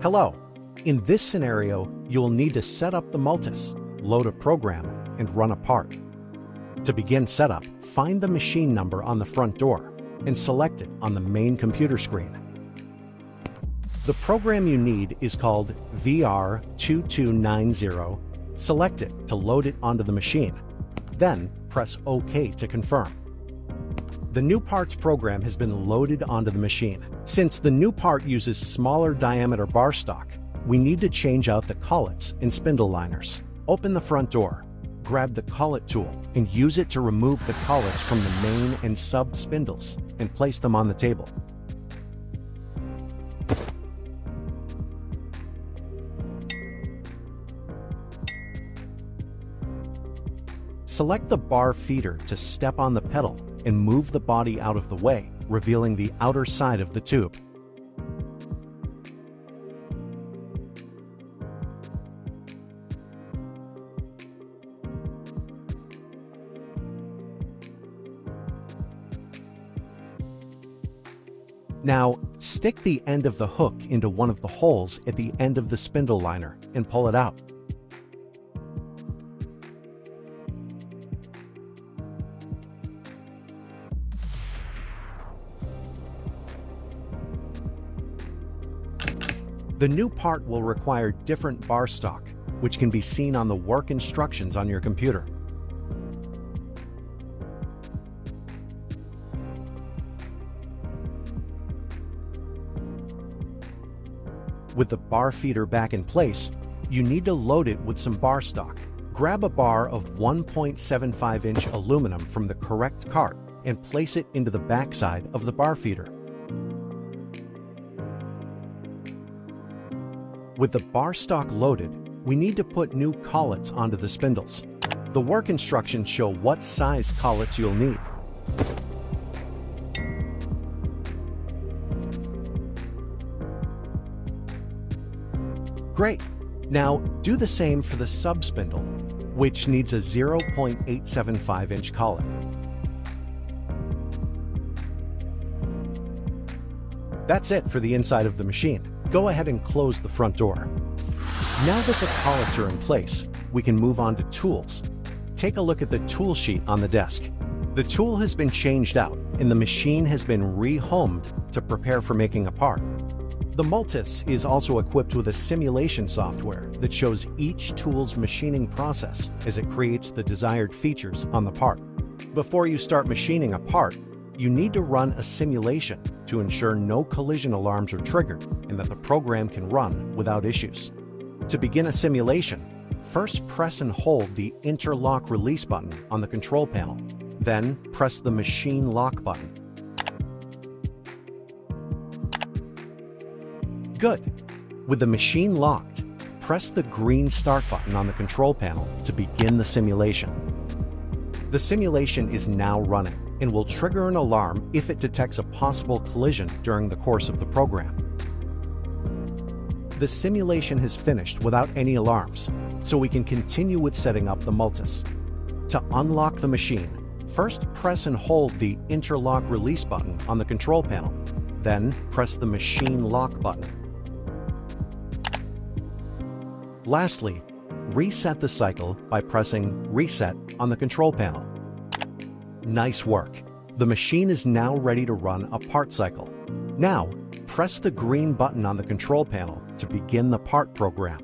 Hello. In this scenario, you'll need to set up the Multus, load a program, and run a part. To begin setup, find the machine number on the front door and select it on the main computer screen. The program you need is called VR2290. Select it to load it onto the machine. Then press OK to confirm. The new parts program has been loaded onto the machine. Since the new part uses smaller diameter bar stock, we need to change out the collets and spindle liners. Open the front door, grab the collet tool, and use it to remove the collets from the main and sub spindles and place them on the table. Select the bar feeder to step on the pedal and move the body out of the way, revealing the outer side of the tube. Now, stick the end of the hook into one of the holes at the end of the spindle liner and pull it out. The new part will require different bar stock, which can be seen on the work instructions on your computer. With the bar feeder back in place, you need to load it with some bar stock. Grab a bar of 1.75-inch aluminum from the correct cart and place it into the backside of the bar feeder. With the bar stock loaded, we need to put new collets onto the spindles. The work instructions show what size collets you'll need. Great! Now do the same for the sub spindle, which needs a 0.875-inch collet. That's it for the inside of the machine. Go ahead and close the front door. Now that the collets are in place, we can move on to tools. Take a look at the tool sheet on the desk. The tool has been changed out and the machine has been rehomed to prepare for making a part. The Multus is also equipped with a simulation software that shows each tool's machining process as it creates the desired features on the part. Before you start machining a part, you need to run a simulation to ensure no collision alarms are triggered and that the program can run without issues. To begin a simulation, first press and hold the interlock release button on the control panel. Then press the machine lock button. Good. With the machine locked, press the green start button on the control panel to begin the simulation. The simulation is now running and will trigger an alarm if it detects a possible collision during the course of the program. The simulation has finished without any alarms, so we can continue with setting up the Multus. To unlock the machine, first press and hold the interlock release button on the control panel, then press the machine lock button. Lastly, reset the cycle by pressing Reset on the control panel. Nice work! The machine is now ready to run a part cycle. Now, press the green button on the control panel to begin the part program.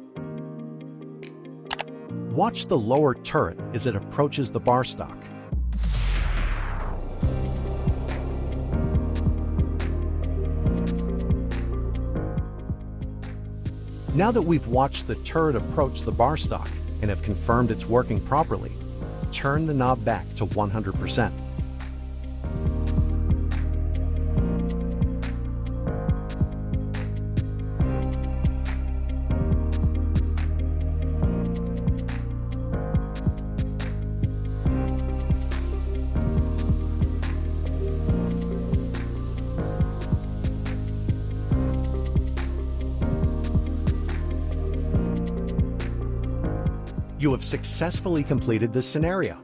Watch the lower turret as it approaches the bar stock. Now that we've watched the turret approach the bar stock and have confirmed it's working properly, turn the knob back to 100%. You have successfully completed this scenario.